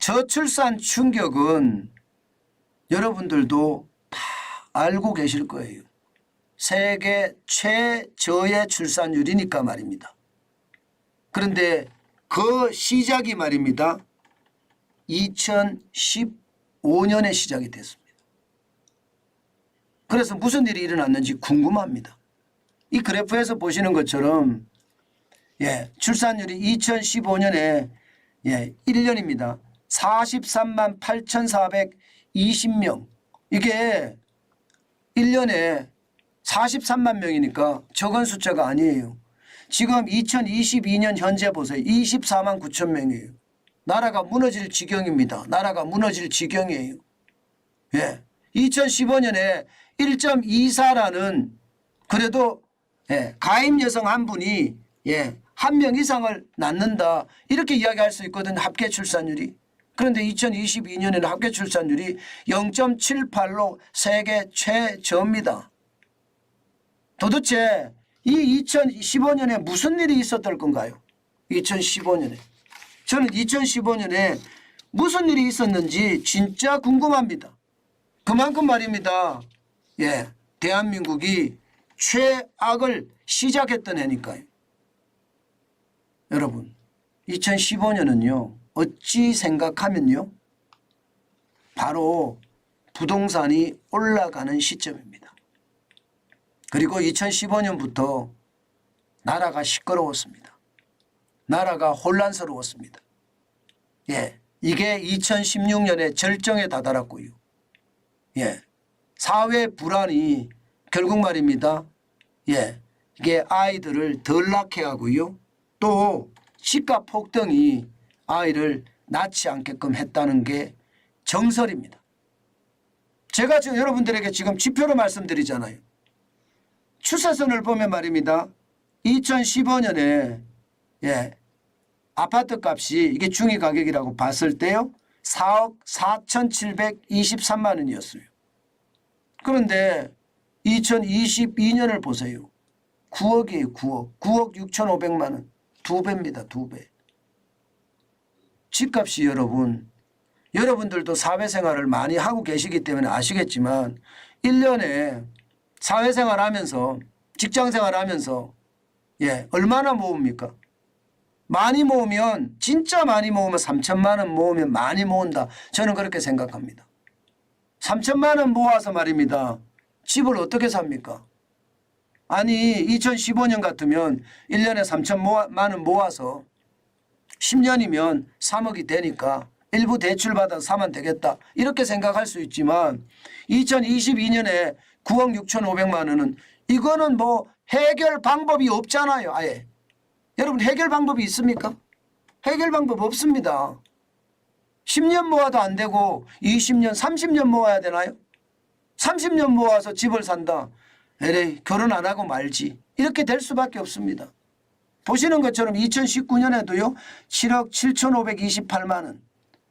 저출산 충격은 여러분들도 다 알고 계실 거예요. 세계 최저의 출산율이니까 말입니다. 그런데 그 시작이 말입니다. 2015년에 시작이 됐습니다. 그래서 무슨 일이 일어났는지 궁금합니다. 이 그래프에서 보시는 것처럼 출산율이 2015년에 1년입니다. 43만 8,420명. 이게 1년에 43만 명이니까 적은 숫자가 아니에요. 지금 2022년 현재 보세요. 24만 9천 명이에요. 나라가 무너질 지경입니다. 나라가 무너질 지경이에요. 2015년에 1.24라는 그래도 가임 여성 한 분이 한 명 이상을 낳는다 이렇게 이야기할 수 있거든요. 합계 출산율이. 그런데 2022년에는 합계 출산율이 0.78로 세계 최저입니다. 도대체 이 2015년에 무슨 일이 있었던 건가요? 2015년에. 저는 2015년에 무슨 일이 있었는지 진짜 궁금합니다. 그만큼 말입니다. 대한민국이 최악을 시작했던 해니까요. 여러분 2015년은요. 어찌 생각하면요. 바로 부동산이 올라가는 시점입니다. 그리고 2015년부터 나라가 시끄러웠습니다. 나라가 혼란스러웠습니다. 이게 2016년에 절정에 다다랐고요. 사회 불안이 결국 말입니다. 이게 아이들을 덜 낳게 하고요. 또 집값 폭등이 아이를 낳지 않게끔 했다는 게 정설입니다. 제가 지금 여러분들에게 지금 지표로 말씀드리잖아요. 추세선을 보면 말입니다. 2015년에 아파트 값이 이게 중위 가격이라고 봤을 때요. 4억 4,723만 원이었어요. 그런데 2022년을 보세요. 9억이에요. 9억. 9억 6,500만 원. 2배입니다. 2배. 집값이 여러분들도 사회생활을 많이 하고 계시기 때문에 아시겠지만 1년에 사회생활하면서 직장생활하면서 얼마나 모읍니까? 많이 모으면 진짜 많이 모으면 3천만 원 모으면 많이 모은다. 저는 그렇게 생각합니다. 3천만 원 모아서 말입니다. 집을 어떻게 삽니까? 아니 2015년 같으면 1년에 3천만 원 모아서 10년이면 3억이 되니까 일부 대출받아서 사면 되겠다. 이렇게 생각할 수 있지만 2022년에 9억 6,500만 원은 이거는 뭐 해결 방법이 없잖아요. 아예. 여러분 해결 방법이 있습니까? 해결 방법 없습니다. 10년 모아도 안 되고 20년 30년 모아야 되나요? 30년 모아서 집을 산다. 에레이 결혼 안 하고 말지. 이렇게 될 수밖에 없습니다. 보시는 것처럼 2019년에도요. 7억 7,528만 원.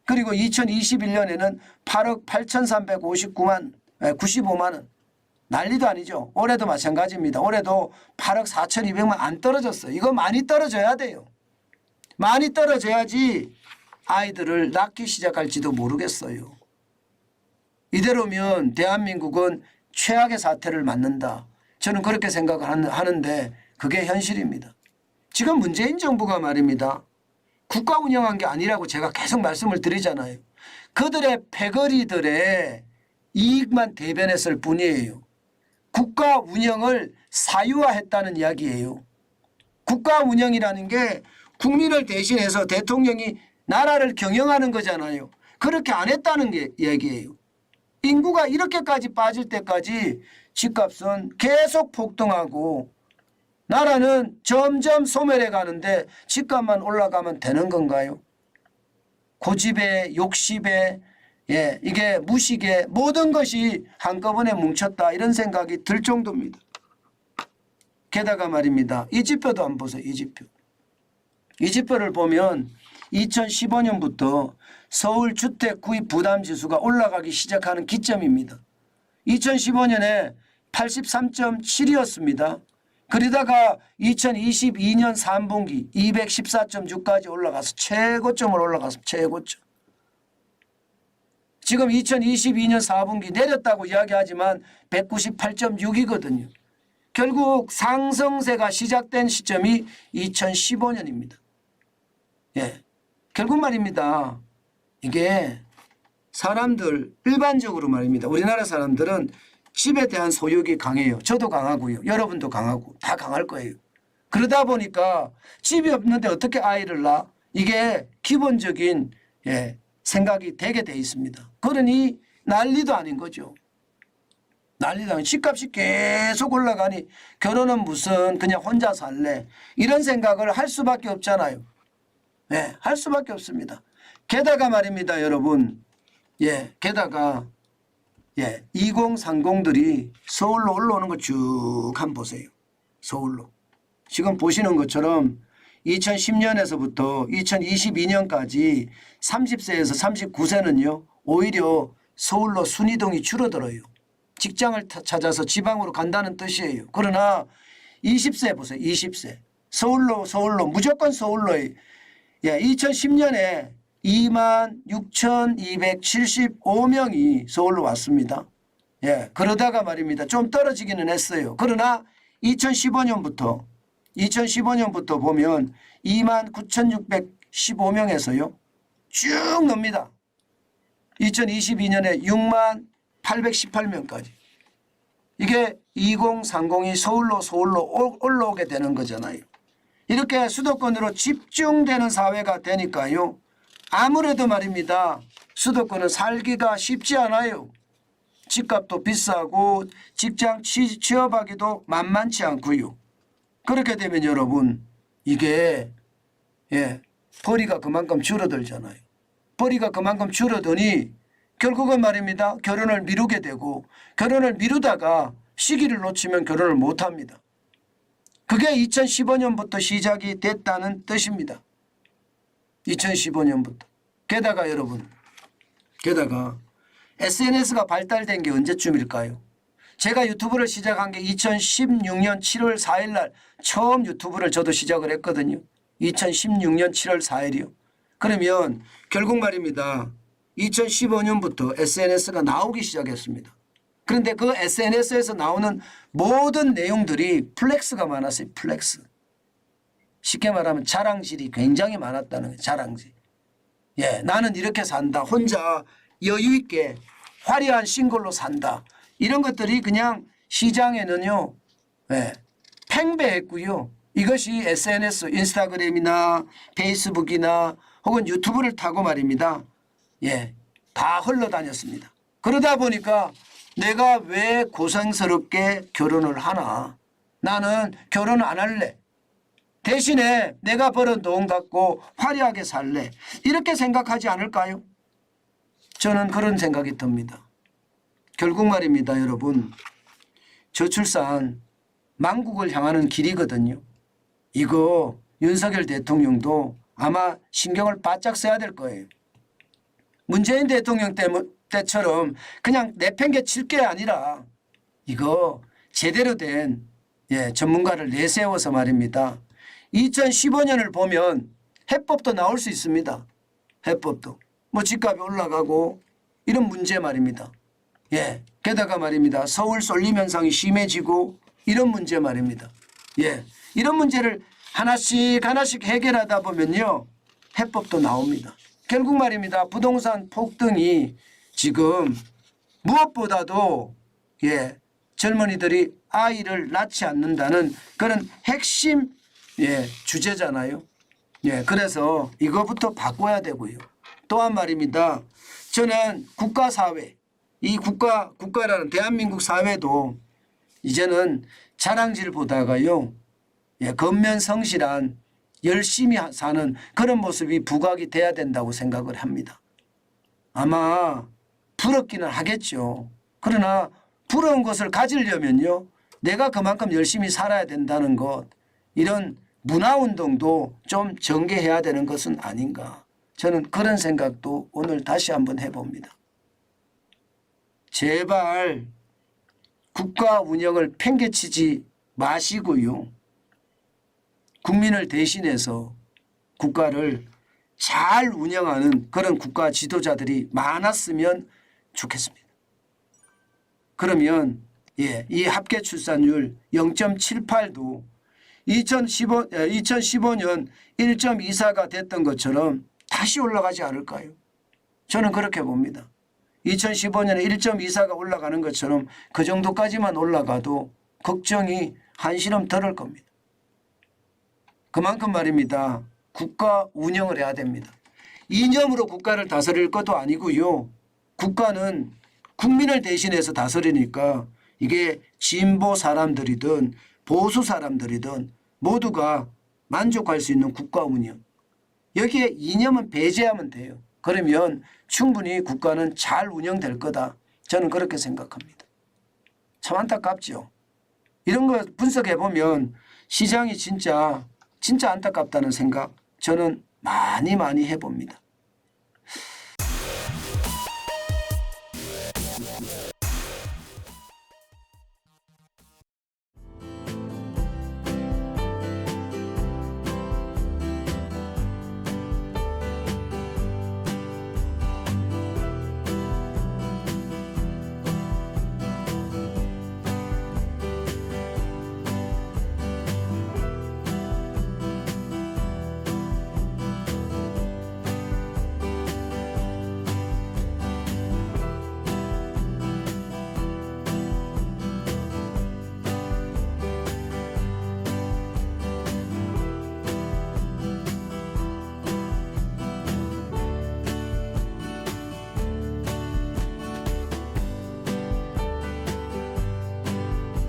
그리고 2021년에는 8억 8,395만 원. 난리도 아니죠. 올해도 마찬가지입니다. 올해도 8억 4,200만 안 떨어졌어요. 이거 많이 떨어져야 돼요. 많이 떨어져야지 아이들을 낳기 시작할지도 모르겠어요. 이대로면 대한민국은 최악의 사태를 맞는다. 저는 그렇게 생각하는데 그게 현실입니다. 지금 문재인 정부가 말입니다. 국가 운영한 게 아니라고 제가 계속 말씀을 드리잖아요. 그들의 패거리들의 이익만 대변했을 뿐이에요. 국가 운영을 사유화했다는 이야기예요. 국가 운영이라는 게 국민을 대신해서 대통령이 나라를 경영하는 거잖아요. 그렇게 안 했다는 게 이야기예요. 인구가 이렇게까지 빠질 때까지 집값은 계속 폭등하고 나라는 점점 소멸해 가는데 집값만 올라가면 되는 건가요? 고집에 욕심에 이게 무식에 모든 것이 한꺼번에 뭉쳤다 이런 생각이 들 정도입니다. 게다가 말입니다. 이 지표도 한번 보세요. 이 지표. 이 지표를 보면 2015년부터 서울 주택 구입 부담 지수가 올라가기 시작하는 기점입니다. 2015년에 83.7이었습니다. 그러다가 2022년 3분기 214.6까지 올라가서 최고점을 올라가서 최고점. 지금 2022년 4분기 내렸다고 이야기하지만 198.6이거든요. 결국 상승세가 시작된 시점이 2015년입니다. 예, 결국 말입니다. 이게 사람들 일반적으로 말입니다. 우리나라 사람들은 집에 대한 소유욕이 강해요. 저도 강하고요. 여러분도 강하고 다 강할 거예요. 그러다 보니까 집이 없는데 어떻게 아이를 낳아? 이게 기본적인 생각이 되게 돼 있습니다. 그러니 난리도 아닌 거죠. 난리도 아닌 집값이 계속 올라가니 결혼은 무슨 그냥 혼자 살래 이런 생각을 할 수밖에 없잖아요. 할 수밖에 없습니다. 게다가 말입니다, 여러분. 게다가 2030들이 서울로 올라오는 거 쭉 한번 보세요. 서울로. 지금 보시는 것처럼 2010년에서부터 2022년까지 30세에서 39세는요. 오히려 서울로 순이동이 줄어들어요. 직장을 찾아서 지방으로 간다는 뜻이에요. 그러나 20세 보세요. 20세. 서울로 무조건 서울로 2010년에 26,275명이 서울로 왔습니다. 그러다가 말입니다. 좀 떨어지기는 했어요. 그러나 2015년부터 보면 29,615명에서요. 쭉 늡니다. 2022년에 6818명까지. 이게 2030이 서울로 올라오게 되는 거잖아요. 이렇게 수도권으로 집중되는 사회가 되니까요. 아무래도 말입니다. 수도권은 살기가 쉽지 않아요. 집값도 비싸고 직장 취업하기도 만만치 않고요. 그렇게 되면 여러분 이게 벌이가 그만큼 줄어들잖아요. 벌이가 그만큼 줄어드니 결국은 말입니다. 결혼을 미루게 되고 결혼을 미루다가 시기를 놓치면 결혼을 못합니다. 그게 2015년부터 시작이 됐다는 뜻입니다. 2015년부터. 게다가 여러분 SNS가 발달된 게 언제쯤일까요? 제가 유튜브를 시작한 게 2016년 7월 4일 날 처음 유튜브를 저도 시작을 했거든요. 2016년 7월 4일이요. 그러면 결국 말입니다. 2015년부터 SNS가 나오기 시작했습니다. 그런데 그 SNS에서 나오는 모든 내용들이 플렉스가 많았어요. 플렉스. 쉽게 말하면 자랑질이 굉장히 많았다는 거예요. 자랑질. 나는 이렇게 산다. 혼자 여유 있게 화려한 싱글로 산다. 이런 것들이 그냥 시장에는요. 팽배했고요. 이것이 SNS, 인스타그램이나 페이스북이나 혹은 유튜브를 타고 말입니다. 다 흘러다녔습니다. 그러다 보니까 내가 왜 고생스럽게 결혼을 하나. 나는 결혼 안 할래. 대신에 내가 벌은 돈 갖고 화려하게 살래. 이렇게 생각하지 않을까요? 저는 그런 생각이 듭니다. 결국 말입니다, 여러분. 저출산 만국을 향하는 길이거든요. 이거 윤석열 대통령도 아마 신경을 바짝 써야 될 거예요. 문재인 대통령 때처럼 그냥 내팽개칠 게 아니라 이거 제대로 된 전문가를 내세워서 말입니다. 2015년을 보면 해법도 나올 수 있습니다. 해법도. 뭐 집값이 올라가고 이런 문제 말입니다. 게다가 말입니다. 서울 쏠림 현상이 심해지고 이런 문제 말입니다. 이런 문제를 하나씩 해결하다 보면요. 해법도 나옵니다. 결국 말입니다. 부동산 폭등이 지금 무엇보다도 젊은이들이 아이를 낳지 않는다는 그런 핵심 주제잖아요. 그래서 이거부터 바꿔야 되고요. 또한 말입니다. 저는 국가사회, 이 국가라는 대한민국 사회도 이제는 자랑질 보다가요. 근면성실한 열심히 사는 그런 모습이 부각이 돼야 된다고 생각을 합니다. 아마 부럽기는 하겠죠. 그러나 부러운 것을 가지려면요. 내가 그만큼 열심히 살아야 된다는 것, 이런 문화운동도 좀 전개해야 되는 것은 아닌가. 저는 그런 생각도 오늘 다시 한번 해봅니다. 제발 국가 운영을 팽개치지 마시고요. 국민을 대신해서 국가를 잘 운영하는 그런 국가 지도자들이 많았으면 좋겠습니다. 그러면 이 합계 출산율 0.78도 2015년 1.24가 됐던 것처럼 다시 올라가지 않을까요? 저는 그렇게 봅니다. 2015년에 1.24가 올라가는 것처럼 그 정도까지만 올라가도 걱정이 한시름 덜을 겁니다. 그만큼 말입니다. 국가 운영을 해야 됩니다. 이념으로 국가를 다스릴 것도 아니고요. 국가는 국민을 대신해서 다스리니까 이게 진보 사람들이든 보수 사람들이든 모두가 만족할 수 있는 국가 운영. 여기에 이념은 배제하면 돼요. 그러면 충분히 국가는 잘 운영될 거다. 저는 그렇게 생각합니다. 참 안타깝죠. 이런 거 분석해 보면 시장이 진짜 안타깝다는 생각 저는 많이 해봅니다.